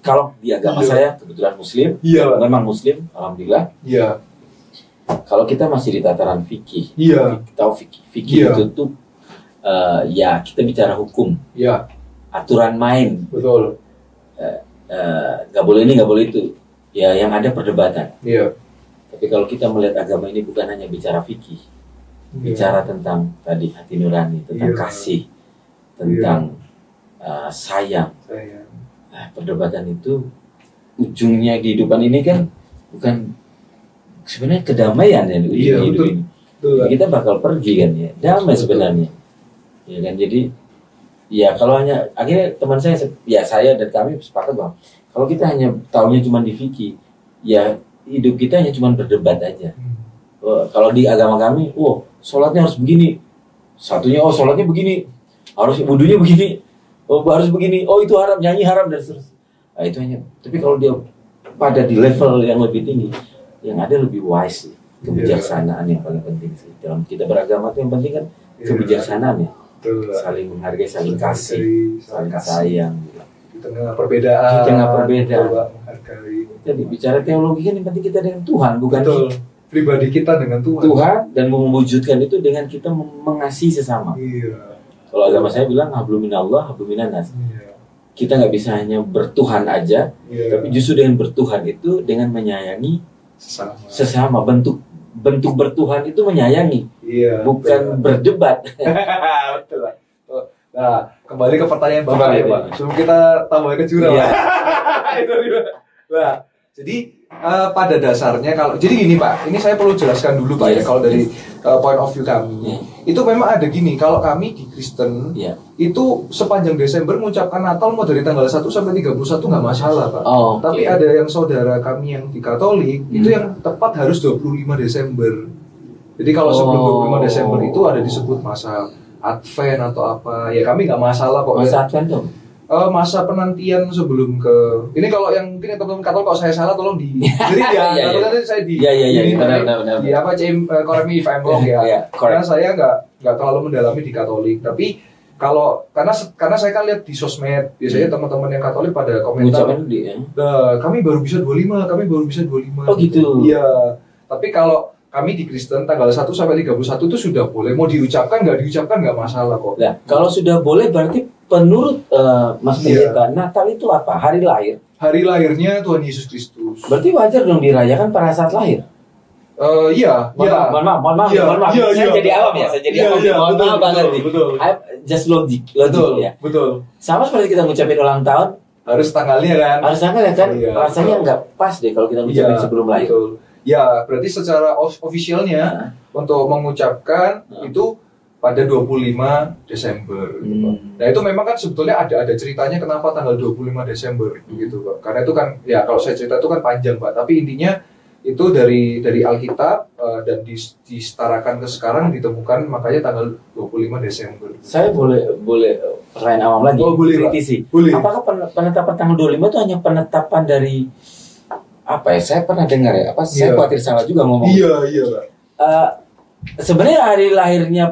Kalau di agama saya kebetulan Muslim. Memang Muslim, alhamdulillah. Iya. Kalau kita masih di tataran fikih, tahu fikih itu tuh kita bicara hukum, aturan main, betul. Nggak boleh ini, nggak boleh itu, yang ada perdebatan. Tapi kalau kita melihat agama ini bukan hanya bicara fikih, bicara tentang tadi hati nurani, tentang kasih, tentang sayang. Nah, perdebatan itu ujungnya kehidupan ini kan bukan sebenarnya kedamaian ya hidup ini. Kita bakal pergi kan ya, damai sebenarnya. Ya kan, jadi kalau hanya akhirnya teman saya dan kami sepakat bahwa kalau kita hanya tahunya cuma di fikih, hidup kita hanya cuma berdebat aja. Kalau di agama kami, sholatnya harus begini. Satunya sholatnya begini, harus wudunya begini. Harus begini. Itu haram, nyanyi haram dan seterusnya. Nah, itu hanya. Tapi kalau dia pada di level yang lebih tinggi, yang ada lebih wise sih, kebijaksanaan yang paling penting sih dalam kita beragama itu. Yang penting kan kebijaksanaan ya. Betul. Saling menghargai, saling kasih, saling sayang. Di tengah perbedaan. Menghargai. Jadi bicara teologi kan yang penting kita dengan Tuhan, bukan pribadi kita dengan Tuhan. Tuhan dan mewujudkan itu dengan kita mengasihi sesama. Iya. Kalau agama saya bilang hablum minallah, hablum minannas. Iya. Kita nggak bisa hanya bertuhan aja, tapi justru dengan bertuhan itu dengan menyayangi sesama. Bentuk bertuhan itu menyayangi, bukan berdebat. Betul. Nah, kembali ke pertanyaan Bapak ya, Pak. Sebelum kita tambah ke jurang. Itu dia. Nah, jadi pada dasarnya jadi gini Pak, ini saya perlu jelaskan dulu Pak ya, kalau dari point of view kami. Itu memang ada gini, kalau kami di Kristen itu sepanjang Desember mengucapkan Natal mau dari tanggal 1 sampai 31 nggak masalah Pak. Tapi ada yang saudara kami yang di Katolik itu yang tepat harus 25 Desember. Jadi kalau sebelum 25 Desember itu ada disebut masa Advent atau apa, ya kami nggak masalah kok. Masa Advent tuh? Masa penantian sebelum ke ini, kalau yang mungkin teman-teman Katolik kalau saya salah tolong jadi ya saya di apa correct me if I'm wrong ya. Karena saya nggak terlalu mendalami di Katolik, tapi kalau karena saya kan lihat di sosmed biasanya teman-teman yang Katolik pada komentar kami baru bisa 25, kami baru bisa 25. Oh gitu. Iya. Tapi kalau kami di Kristen tanggal 1 sampai 31 itu sudah boleh, mau diucapkan nggak masalah kok. Nah, kalau sudah boleh berarti menurut Mas Pendeta, Natal itu apa? Hari lahir? Hari lahirnya Tuhan Yesus Kristus. Berarti wajar dong dirayakan pada saat lahir? Iya. Mohon maaf. Saya jadi awam ya. Mohon maaf banget nih. Just logic ya. Betul. Sama seperti kita ngucapin ulang tahun, harus tanggalnya kan? Harus tanggalnya kan? Rasanya nggak pas deh kalau kita ngucapin sebelum lahir. Betul. Ya, berarti secara officialnya untuk mengucapkan itu pada 25 Desember gitu. Nah itu memang kan sebetulnya ada ceritanya kenapa tanggal 25 Desember gitu Pak. Karena itu kan ya kalau saya cerita itu kan panjang Pak, tapi intinya itu dari Alkitab dan disetarakan ke sekarang ditemukan makanya tanggal 25 Desember. Saya boleh pertanyaan awam lagi, kritisi. Apakah penetapan tanggal 25 itu hanya penetapan dari apa ya? Saya pernah dengar ya, saya khawatir salah juga ngomong. Iya Pak. Sebenarnya hari lahirnya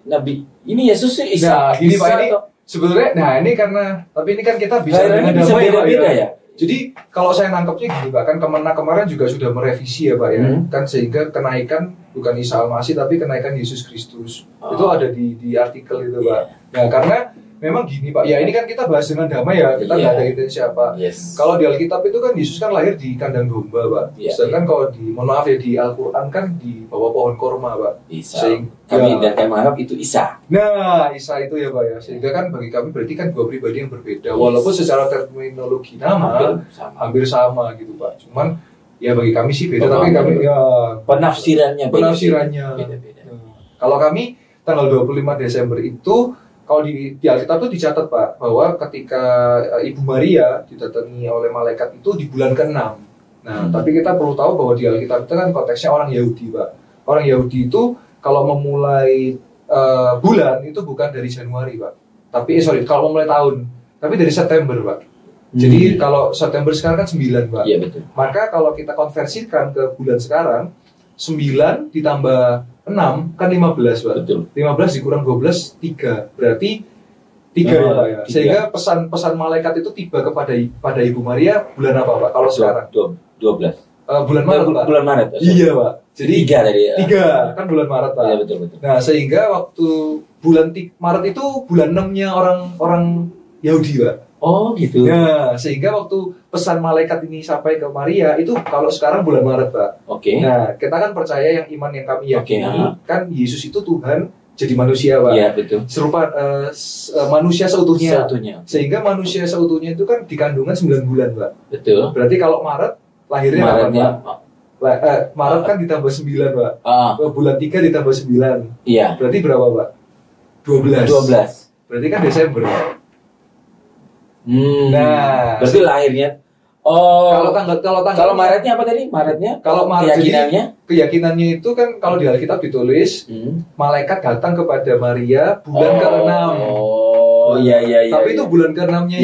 Nabi ini Yesus sih Isa. Nah, ini Pak ini sebenarnya ini karena tapi ini kan kita bisa dengan damai beda-beda ya. Jadi kalau saya nangkepnya gini Pak, kan Kemenak kemarin juga sudah merevisi ya Pak ya. Kan sehingga kenaikan bukan Isa Al-Masih tapi kenaikan Yesus Kristus. Itu ada di artikel itu Pak. Nah, karena memang gini Pak, ya ini kan kita bahas dengan damai ya, kita nggak ada intensi apa. Kalau di Alkitab itu kan Yesus kan lahir di kandang domba Pak. Sedangkan kalau di Al-Quran kan di bawah pohon korma Pak. Kami menganggap itu Isa. Nah, Isa itu ya Pak ya. Sehingga kan bagi kami berarti kan dua pribadi yang berbeda. Walaupun secara terminologi nama hampir sama gitu Pak. Cuman ya bagi kami sih beda, tapi kami penafsirannya beda-beda. Kalau kami tanggal 25 Desember itu kalau di Alkitab itu dicatat Pak bahwa ketika Ibu Maria didatangi oleh malaikat itu di bulan ke-6. Nah, tapi kita perlu tahu bahwa di Alkitab itu kan konteksnya orang Yahudi Pak. Orang Yahudi itu kalau memulai bulan itu bukan dari Januari Pak. Tapi kalau memulai tahun, tapi dari September Pak. Jadi kalau September sekarang kan 9 Pak. Iya betul. Maka kalau kita konversikan ke bulan sekarang 9 ditambah 6 kan 15 Pak. Betul. 15 dikurang 12 3. Berarti 3 ya Pak ya. Sehingga pesan malaikat itu tiba pada Ibu Maria bulan apa Pak? Kalau sekarang 12. Bulan Maret Pak. Bulan Maret. Iya Pak. Jadi 3 tadi. 3 kan bulan Maret Pak. Iya betul. Nah, sehingga waktu bulan Maret itu bulan 6-nya orang Yahudi Pak. Oh gitu. Nah, sehingga waktu pesan malaikat ini sampai ke Maria itu kalau sekarang bulan Maret Pak. Oke. Nah, kita kan percaya yang iman yang kami yakini kan Yesus itu Tuhan jadi manusia Pak. Iya betul. Serupa manusia seutuhnya. Sehingga manusia seutuhnya itu kan di kandungan 9 bulan Pak. Betul. Berarti kalau Maret lahirnya Pak? Maret kan ditambah 9 Pak. Bulan 3 ditambah 9. Iya. Berarti berapa Pak? 12. Berarti kan Desember Pak. Nah, berarti lahirnya. Kalau Maretnya apa tadi? Kalau Maret keyakinannya itu kan kalau di Alkitab ditulis malaikat datang kepada Maria bulan ke-6. Iya. Tapi itu bulan ke-6-nya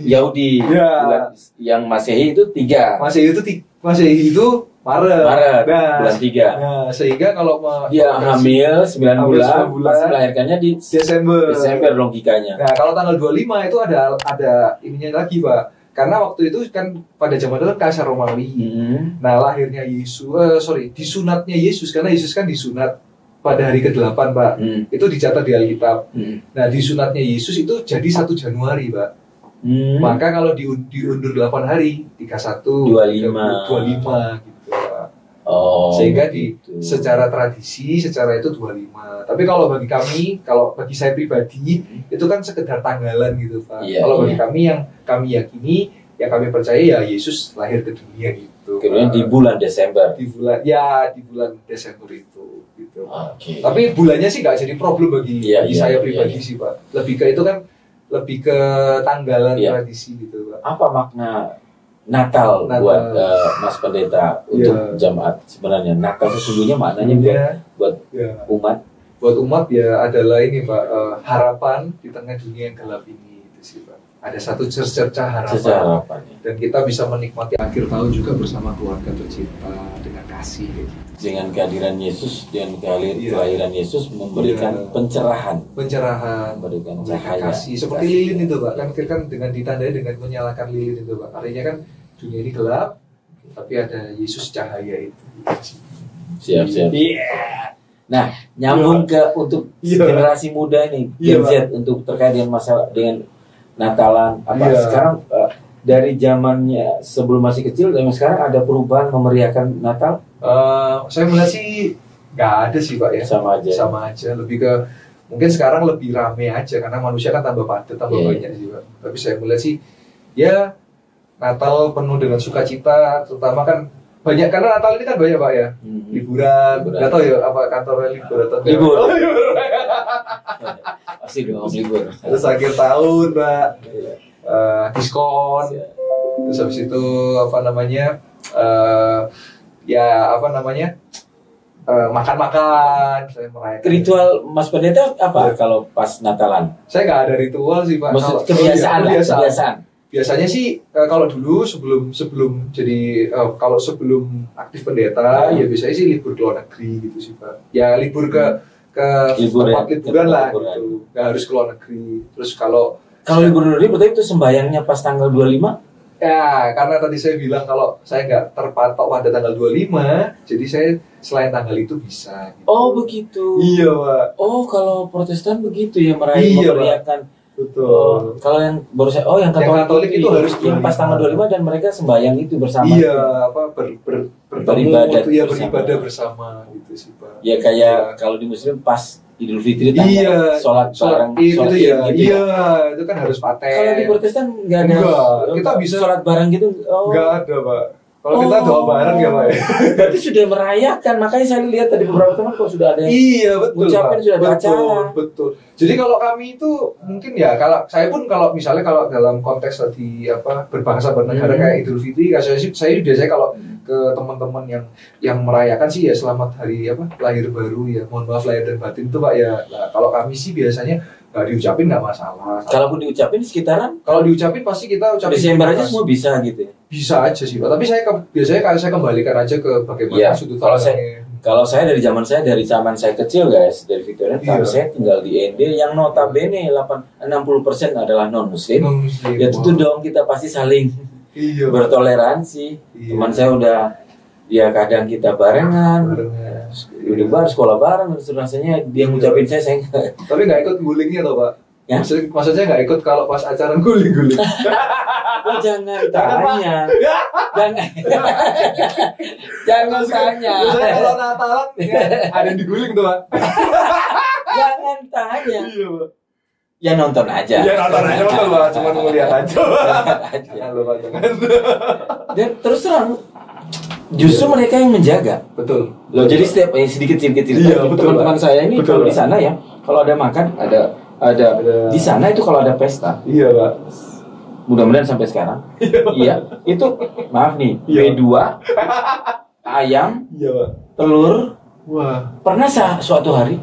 Yahudi. Ya. Bulan yang Masehi itu 3. Masehi itu Maret, bulan 3. Nah, sehingga kalau dia hamil 9 bulan, pasti melahirkannya di Desember logikanya. Nah, kalau tanggal 25 itu ada ininya lagi, Pak. Karena waktu itu kan pada zaman itu kan Kaisar Romawi. Nah, lahirnya disunatnya Yesus, karena Yesus kan disunat pada hari ke-8, Pak. Itu dicatat di Alkitab. Nah, disunatnya Yesus itu jadi 1 Januari, Pak. Maka kalau diundur 8 hari, 31, 25 gitu. Sehingga gitu. Secara tradisi, secara itu 25. Tapi kalau bagi saya pribadi, itu kan sekedar tanggalan gitu, Pak. Kalau bagi kami yang kami yakini, yang kami percaya ya Yesus lahir ke dunia gitu. Kemudian di bulan Desember. Di bulan Desember itu gitu. Tapi bulannya sih nggak jadi problem bagi saya pribadi sih, Pak. Lebih ke tanggalan tradisi gitu, Pak. Apa makna Natal buat Mas Pendeta untuk jamaat? Sebenarnya Natal sesungguhnya maknanya buat umat. Buat umat ya adalah ini, Pak, harapan di tengah dunia yang gelap ini itu sih, Pak. Ada satu cerca harapan. Dan kita bisa menikmati akhir tahun juga bersama keluarga tercinta dengan kasih gitu. Dengan kehadiran Yesus, dengan kelahiran Yesus memberikan pencerahan, memberikan cahaya, kasih. Seperti lilin itu, Pak. Kan dengan ditandai dengan menyalakan lilin itu, Pak. Artinya kan dunia ini gelap, tapi ada Yesus cahaya itu. Siap. Nah, nyambung ke untuk generasi muda nih, Gen Z, untuk terkait dengan masalah dengan Natalan. Sekarang dari zamannya sebelum masih kecil dan sekarang ada perubahan memeriahkan Natal? Saya melihat sih nggak ada sih, Pak, ya. Sama aja. Lebih ke mungkin sekarang lebih rame aja karena manusia kan tambah padat, tambah banyak sih, Pak. Tapi saya melihat sih ya Natal penuh dengan sukacita, terutama kan banyak karena Natal ini kan banyak, Pak, ya. Liburan. Nggak tahu ya apa kantornya libur atau libur. Pasti dong libur. Terus akhir tahun, Pak. Diskon. Terus habis itu makan-makan, saya merayakan. Ritual Mas Pendeta apa kalau pas Natalan? Saya nggak ada ritual sih, Pak. Kebiasaan. Biasanya sih kalau dulu sebelum jadi kalau sebelum aktif pendeta ya biasanya sih libur ke luar negeri gitu sih, Pak. Ya libur ke tempat liburan lah gitu. Nggak harus ke luar negeri. Terus kalau libur negeri berarti itu sembayangnya pas tanggal 25? Ya, karena tadi saya bilang kalau saya nggak terpatok pada tanggal 25, jadi saya selain tanggal itu bisa. Gitu. Oh begitu. Iya, Pak. Oh, kalau Protestan begitu ya merayakan. Betul. Kalau yang baru yang Katolik itu harus yang pas tanggal 25 dan mereka sembahyang itu bersama. Iya, beribadah bersama gitu sih, Pak. Ya kayak kalau di Muslim pas Idul Fitri sholat bareng gitu ya. Iya, itu kan harus paten. Kalau di Protestan nggak ada. Kita bisa sholat bareng gitu. Nggak ada, Pak. Kalau kita doa bareng ya, Pak. Berarti sudah merayakan. Makanya saya lihat tadi beberapa teman kok sudah ada yang ucapin, sudah ada acara. Betul. Jadi kalau kami itu mungkin ya saya pun kalau misalnya kalau dalam konteks tadi berbangsa bernegara kayak Idul Fitri, saya biasanya kalau ke teman-teman yang merayakan sih ya selamat hari lahir baru ya, mohon maaf lahir dan batin itu, Pak, ya. Nah, kalau kami sih biasanya nggak diucapin nggak masalah. Kalaupun diucapin sekitaran? Kalau diucapin pasti kita ucapin. Desember aja semua bisa gitu ya? Bisa aja sih, Pak. Tapi biasanya saya kembalikan aja ke bagaimana sudut pandangnya. Kalau saya dari zaman saya kecil, guys, dari Victoria, saya tinggal di ND yang notabene 60% adalah non-muslim. Ya tentu dong kita pasti saling bertoleransi. Teman saya udah kadang kita barengan. Udah sekolah bareng, rasanya dia ngucapin saya enggak. Tapi nggak ikut gulingnya toh, Pak? Ya? Maksudnya nggak ikut kalau pas acara guling-guling. Oh, jangan tanya. Jangan tanya. Biasanya kalau Natalan ada yang diguling tuh, Pak. Jangan tanya. Iya, Pak. Ya nonton aja. Ya nonton aja, betul, Pak. Cuma ngeliat aja. Jangan lupa, jangan. Dan terus terang justru mereka yang menjaga. Betul. Loh, jadi setiap sedikit teman-teman saya ini kalau di sana ya, kalau ada makan ada di sana itu kalau ada pesta. Iya, Pak. Mudah-mudahan sampai sekarang. Iya, itu maaf nih, B2 ayam, Pak. telur. Wah. Pernah suatu hari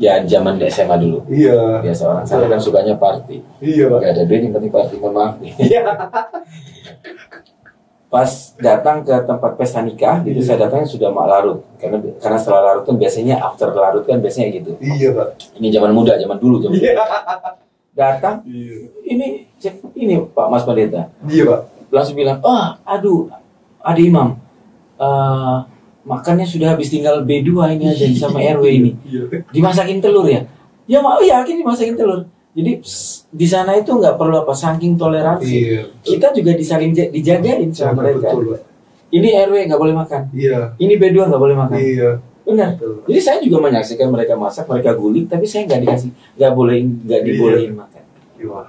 ya zaman SMA dulu. Iya. Biasa orang sana kan sukanya party. Iya, Pak. Gak ada duit yang penting party, mohon maaf nih. Iya. Pas datang ke tempat pesta nikah gitu, saya datangnya sudah mak larut, karena setelah larut kan biasanya after larut kan biasanya gitu. Iya Pak. Ini zaman muda, zaman dulu. Iya. Datang, ini Pak Mas Pendeta. Iya Pak. Langsung bilang, aduh, ada imam, makannya sudah habis, tinggal B2 ini aja sama RW ini. Dimasakin telur ya? Ya mau yakin dimasakin telur. Jadi di sana itu nggak perlu apa, saking toleransi. Iya, kita juga disaling dijagain sama mereka. Betul, ini RW nggak boleh makan. Iya. Ini B2 nggak boleh makan. Iya. Benar. Betul. Jadi saya juga menyaksikan mereka masak, mereka guling, tapi saya nggak dibolehin makan. Wah.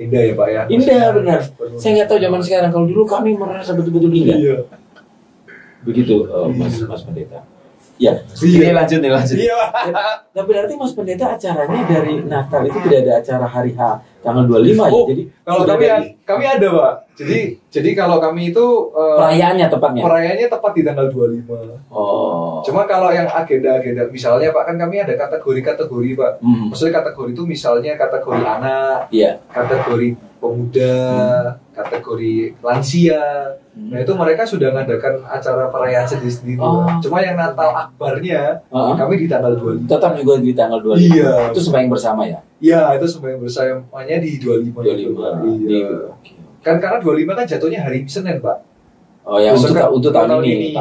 Indah ya Pak ya. Indah benar. Saya nggak tahu zaman sekarang. Kalau dulu kami merasa betul-betul indah. Iya. Begitu Mas Pendeta. Ya, ini lanjut. Iya. Tapi berarti Mas Pendeta acaranya dari Natal itu tidak ada acara hari H tanggal 25 ya. Jadi kalau kami ada Pak. Jadi kalau kami itu perayaannya tepat di tanggal 25. Oh. Cuma kalau yang agenda misalnya Pak, kan kami ada kategori Pak. Maksudnya kategori itu misalnya kategori anak, kategori pemuda, kategori lansia. Nah itu mereka sudah mengadakan acara perayaan sendiri-sendiri. Cuma yang Natal akbarnya kami di tanggal 25. Tetap juga di tanggal 25. Iya. Itu sembahyang bersama ya? Iya, itu sembahyang bersamanya di 25. Iya. Kan karena 25 kan jatuhnya hari Senin, Pak. Oh ya, untuk tahun ini.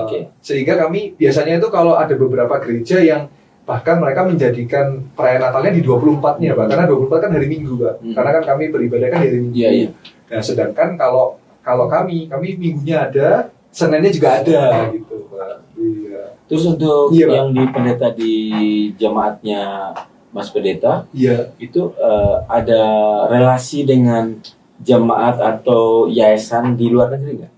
Okay. Sehingga kami biasanya itu kalau ada beberapa gereja yang bahkan mereka menjadikan perayaan Natalnya di 24-nya, Pak. Karena 24 kan hari Minggu, Pak. Karena kan kami beribadah kan hari Minggu. Iya. Nah, sedangkan kalau kami Minggunya ada, Seninnya juga ada gitu, Pak. Iya. Terus untuk yang di pendeta di jemaatnya Mas Pendeta, itu ada relasi dengan jemaat atau yayasan di luar negeri nggak?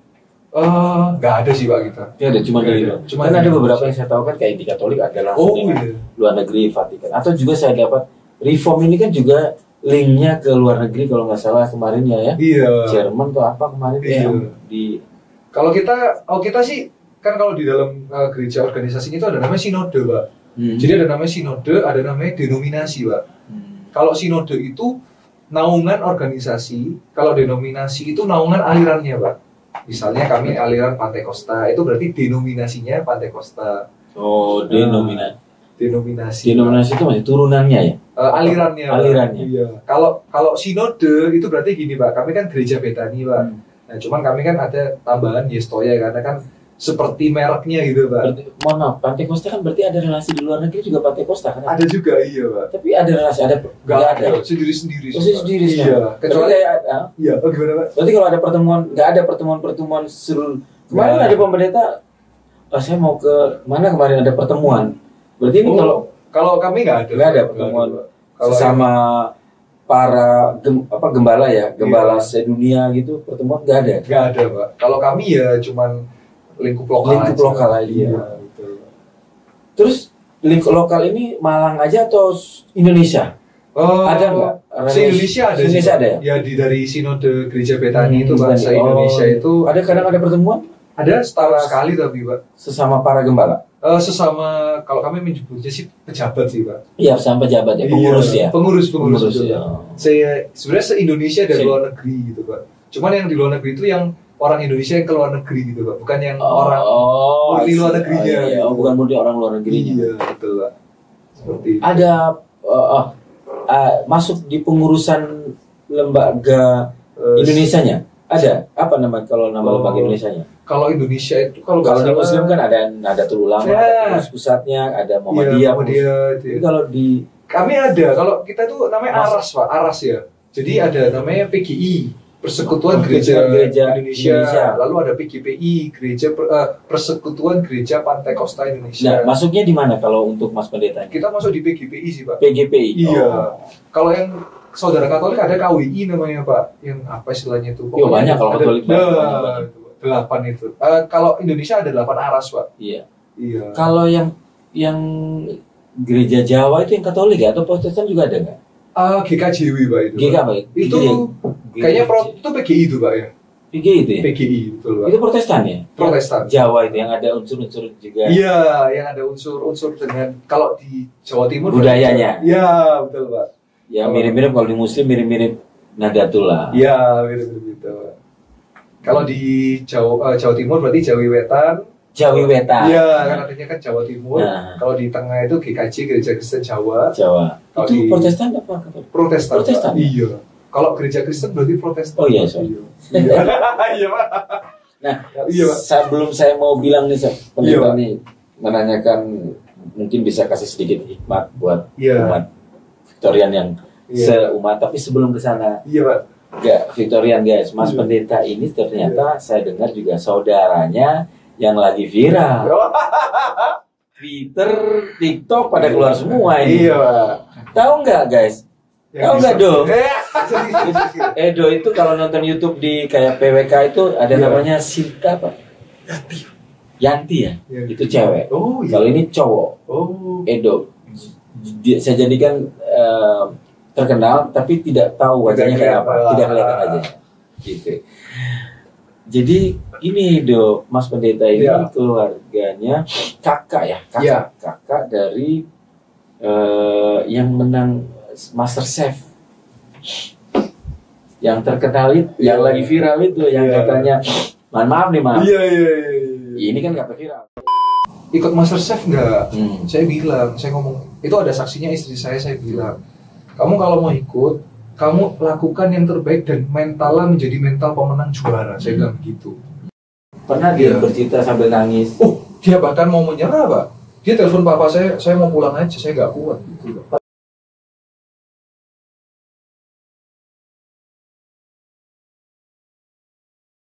Nggak ada sih Pak kita. Ya ada, cuma di luar. Kan ada beberapa yang saya tahu kan kayak di Katolik ada langsung luar negeri, Vatikan. Atau juga saya dapat Reform ini kan juga linknya ke luar negeri kalau nggak salah kemarin ya. Iya. Jerman atau apa kemarin di. Kalau kita sih kan kalau di dalam gereja organisasi itu ada namanya sinode Pak. Jadi ada namanya sinode, ada namanya denominasi Pak. Kalau sinode itu naungan organisasi, kalau denominasi itu naungan alirannya Pak. Misalnya kami aliran Pantekosta, itu berarti denominasinya Pantekosta. Oh, denominasi. Denominasi itu masih turunannya ya? Alirannya. Iya. Kalau sinode itu berarti gini Pak, kami kan gereja Betani Pak. Nah, cuman kami kan ada tambahan Yestoya karena kan seperti mereknya gitu Pak. Mohon maaf, Pantekosta kan berarti ada relasi di luar negeri juga Pantekosta kan? Ada juga iya Pak. Tapi ada relasi nggak ada. Sendiri-sendiri. Sendiri. Iya. Kecuali kayak iya. Oh gimana Pak? Berarti kalau ada pertemuan, nggak ada pertemuan seru. Kemarin ada pendeta, saya mau ke mana kemarin ada pertemuan. Berarti ini kalau kami nggak ada pertemuan sama para gembala ya, gembala sedunia gitu, pertemuan nggak ada. Nggak ada Pak. Kalau kami ya cuman lingkup lokal aja. Iya, betul. Terus lingkup lokal ini Malang aja atau Indonesia? Ada nggak? Se-Indonesia ada. Indonesia ada ya? Ya dari Sinode Gereja Betani itu bahasa Indonesia itu. Ada kadang ada pertemuan? Ada setahun sekali tapi Pak. Sesama para gembala? Sesama, kalau kami menyebutnya sih pejabat sih Pak. Iya, sama pejabat ya, pengurus ya. Pengurus ya. Saya sebenarnya se-Indonesia dari luar negeri gitu Pak. Cuman yang di luar negeri itu yang orang Indonesia yang ke luar negeri gitu Pak, bukan yang orang di luar negerinya. Iya, bukan murni orang luar negerinya. Iya, betul Pak. Seperti itu. Ada masuk di pengurusan lembaga Indonesianya? Ada? Apa nama lembaga Indonesianya? Kalau Indonesia itu kalau di Muslim kan ada Nahdlatul Ulama, ada pusatnya, ada Muhammadiyah. Jadi kalau di kami ada, kalau kita tuh namanya ARAS Pak, ARAS ya. Jadi ada namanya PGI, Persekutuan Gereja Indonesia. Lalu ada PGPI, Persekutuan Gereja Pantekosta Indonesia. Nah, masuknya di mana kalau untuk Mas Pendeta? Kita masuk di PGPI sih Pak. PGPI. Iya. Kalau yang saudara Katolik ada KWI namanya Pak. Yang apa istilahnya itu? Iya banyak kalau Katolik. 8 itu. Kalau Indonesia ada 8 ARAS Pak. Iya. Kalau yang gereja Jawa itu yang Katolik ya atau Protestan juga ada nggak? GKJW Pak itu. Itu kayaknya itu PGI itu Pak ya. PGI itu ya? PGI betul Pak. Itu Protestan ya? Protestan. Jawa itu yang ada unsur-unsur juga. Iya, yang ada unsur-unsur dengan kalau di Jawa Timur budayanya. Iya, betul Pak. Ya mirip-mirip kalau di Muslim mirip-mirip Nahdlatul lah. Iya, mirip-mirip itu Pak. Kalau di Jawa Timur berarti Jawi Wetan. Jawi Wetan. Iya, kan artinya kan Jawa Timur. Nah. Kalau di tengah itu GKJ, Gereja Kristen Jawa. Kalau itu Protestan apa? Protestan. Iya. Kalau gereja Kristen berarti Protestan. Oh iya, sorry. Iya. Iya, Pak. Nah, iya, Pak. Sebelum saya mau bilang nih, pendeta nih menanyakan, mungkin bisa kasih sedikit hikmat buat umat Victorian yang seumat. Tapi sebelum ke sana, Pak. Enggak, Victorian guys, Mas Pendeta ini ternyata saya dengar juga saudaranya yang lagi viral. Twitter, TikTok pada keluar semua ini. Iya, Pak. Tahu nggak guys? Tahu nggak Do? Do itu kalau nonton YouTube di kayak PWK itu ada namanya Sinta apa? Yanti ya? Itu cewek. Oh, iya. Kalau ini cowok. Oh. Edo. Saya jadikan terkenal tapi tidak tahu wajahnya kayak apa, tidak kelihatan aja. Gitu. Jadi ini Do, Mas Pendeta ini keluarganya kakak ya, kakak dari yang menang MasterChef, yang terkenal itu, yang lagi viral itu, yang katanya, maaf nih Mas. Iya. Ini kan nggak viral. Ikut MasterChef nggak? Saya bilang, saya ngomong, itu ada saksinya istri saya bilang, kamu kalau mau ikut, kamu lakukan yang terbaik dan mentalnya menjadi mental pemenang juara. Saya bilang begitu. Pernah dia bercerita sambil nangis. Dia bahkan mau menyerah, Pak. Dia telepon papa saya mau pulang aja, saya nggak kuat. Gitu.